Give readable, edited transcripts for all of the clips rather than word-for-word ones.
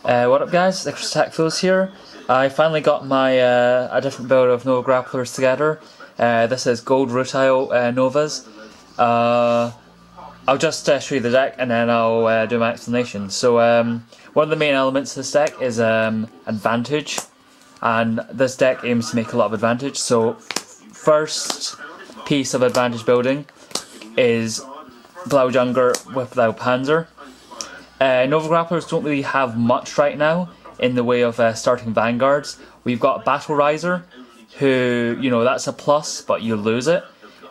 What up guys, Tactful's here. I finally got my a different build of Nova Grapplers together. This is Gold Rutile Novas. I'll just show you the deck and then I'll do my explanation. So one of the main elements of this deck is advantage, and this deck aims to make a lot of advantage. So first piece of advantage building is Blaujungler with Panzer. Nova Grapplers don't really have much right now in the way of starting vanguards. We've got Battle Riser, who, you know, that's a plus, but you lose it.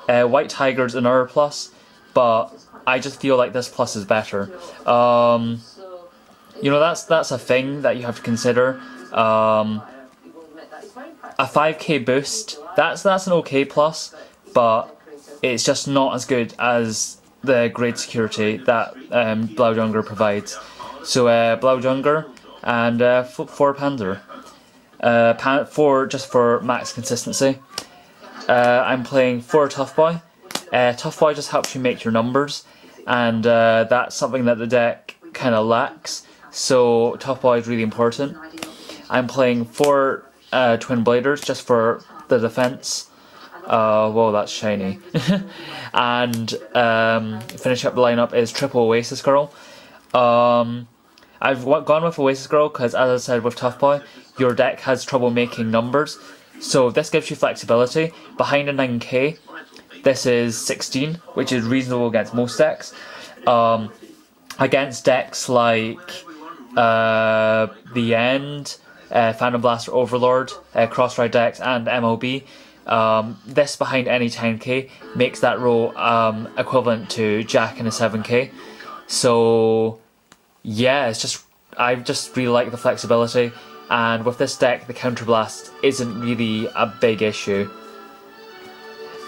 White Tiger's another plus, but I just feel like this plus is better. You know, that's a thing that you have to consider. A 5k boost, that's an okay plus, but it's just not as good as the grade security that Blaujungler provides. So Blaujungler and 4 Panzer. 4 just for max consistency. I'm playing 4 Tough Boy. Tough Boy just helps you make your numbers, and that's something that the deck kind of lacks. So Tough Boy is really important. I'm playing 4 Twin Bladers just for the defense. Whoa, that's shiny. And finish up the lineup is triple Oasis Girl. I've gone with Oasis Girl because, as I said with Tough Boy, your deck has trouble making numbers, so this gives you flexibility. Behind a 9k, this is 16, which is reasonable against most decks. Against decks like The End, Phantom Blaster Overlord, Cross-Ride decks, and MLB, this behind any 10k makes that row equivalent to Jack in a 7k. So yeah, I just really like the flexibility, and with this deck the counterblast isn't really a big issue.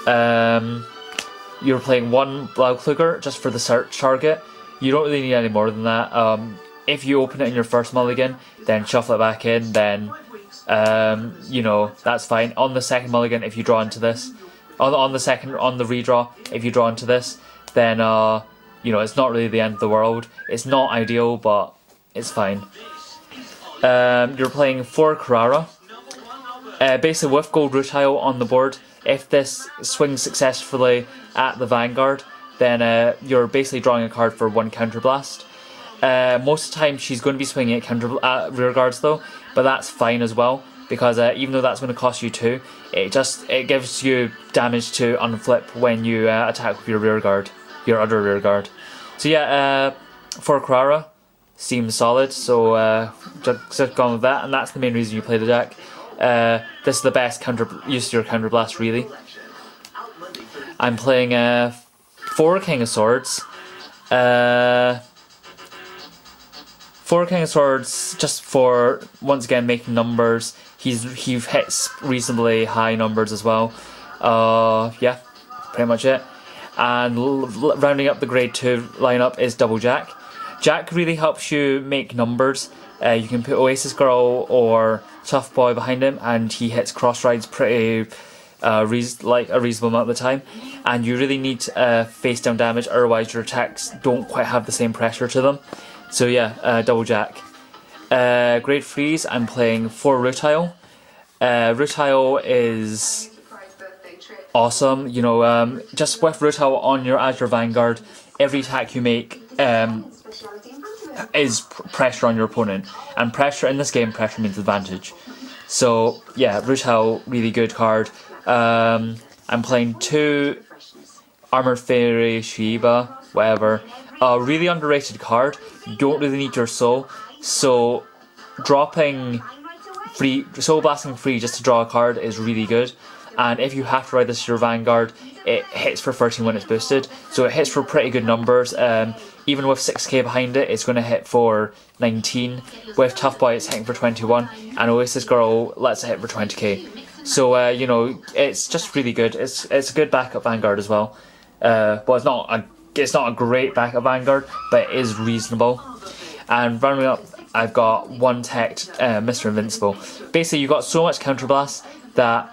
You're playing 1 Blaukluger just for the search target. You don't really need any more than that. If you open it in your first mulligan, then shuffle it back in, then you know, that's fine. On the second mulligan, if you draw into this, on the redraw, if you draw into this, then you know, it's not really the end of the world. It's not ideal, but it's fine. You're playing 4 Carrara. Basically, with Gold Rutile on the board, if this swings successfully at the Vanguard, then you're basically drawing a card for 1 Counterblast. Most of the time she's going to be swinging at rearguards though, but that's fine as well, because even though that's going to cost you 2, it gives you damage to unflip when you attack with your rearguard, your other rearguard. So yeah, for Carrara seems solid, so just gone with that, and that's the main reason you play the deck. This is the best use of your counterblast, really. I'm playing 4 King of Swords. 4 King of Swords just for, once again, making numbers. He hits reasonably high numbers as well. Yeah, pretty much it. And rounding up the grade 2 lineup is Double Jack. Jack really helps you make numbers. You can put Oasis Girl or Tough Boy behind him, and he hits cross rides pretty like a reasonable amount of the time. And you really need face down damage, otherwise your attacks don't quite have the same pressure to them. So yeah, Double Jack. Grade 3s, I'm playing 4 Rutile. Rutile is awesome. You know, just with Rutile on as your Vanguard, every attack you make is pressure on your opponent. And pressure in this game, pressure means advantage. So yeah, Rutile, really good card. I'm playing 2 Armored Fairy, Shiba, whatever. A really underrated card. You don't really need your soul, so dropping free, soul blasting free just to draw a card is really good. And if you have to ride this to your Vanguard, it hits for 13 when it's boosted, so it hits for pretty good numbers. Even with 6k behind it, it's going to hit for 19. With Tough Boy, it's hitting for 21, and Oasis Girl lets it hit for 20k. So you know, it's just really good. It's a good backup Vanguard as well. Well, it's not a great backup Vanguard, but it is reasonable. And rounding up, I've got 1 teched Mr. Invincible. Basically, you've got so much counterblast that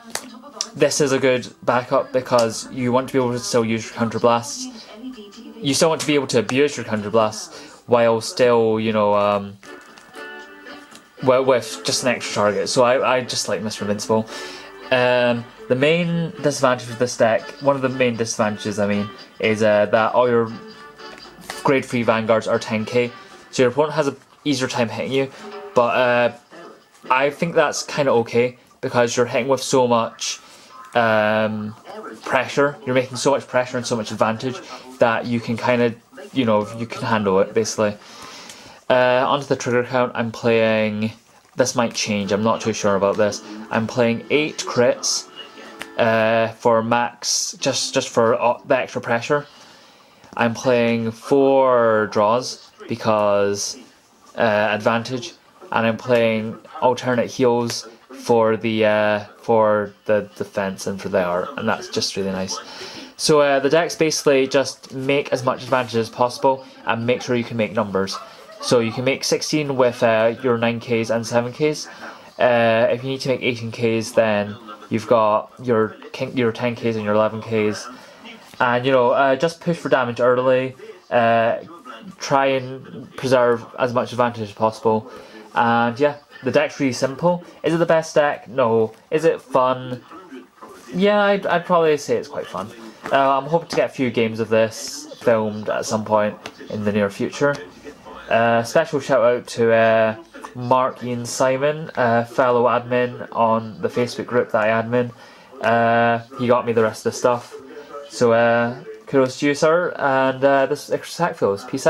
this is a good backup, because you want to be able to still use your counterblasts. You still want to be able to abuse your counterblasts while still, you know, well, with just an extra target. So I just like Mr. Invincible. The main disadvantage of this deck, one of the main disadvantages, I mean, is that all your grade 3 Vanguards are 10k, so your opponent has an easier time hitting you, but I think that's kind of okay, because you're hitting with so much pressure, you're making so much pressure and so much advantage that you can kind of, you know, you can handle it, basically. Onto the trigger count, I'm playing, this might change, I'm not too sure about this, I'm playing 8 crits for max, just for the extra pressure. I'm playing 4 draws because advantage, and I'm playing alternate heals for the defense and for the art, and that's just really nice. So the decks basically just make as much advantage as possible and make sure you can make numbers. So you can make 16 with your 9Ks and 7Ks. If you need to make 18Ks, then you've got your 10Ks and your 11Ks. And, you know, just push for damage early. Try and preserve as much advantage as possible. And yeah, the deck's really simple. Is it the best deck? No. Is it fun? Yeah, I'd probably say it's quite fun. I'm hoping to get a few games of this filmed at some point in the near future. Special shout out to Mark Ian Simon, fellow admin on the Facebook group that I admin. He got me the rest of the stuff. So kudos to you, sir, and this is Extra Sack Fills. Peace out.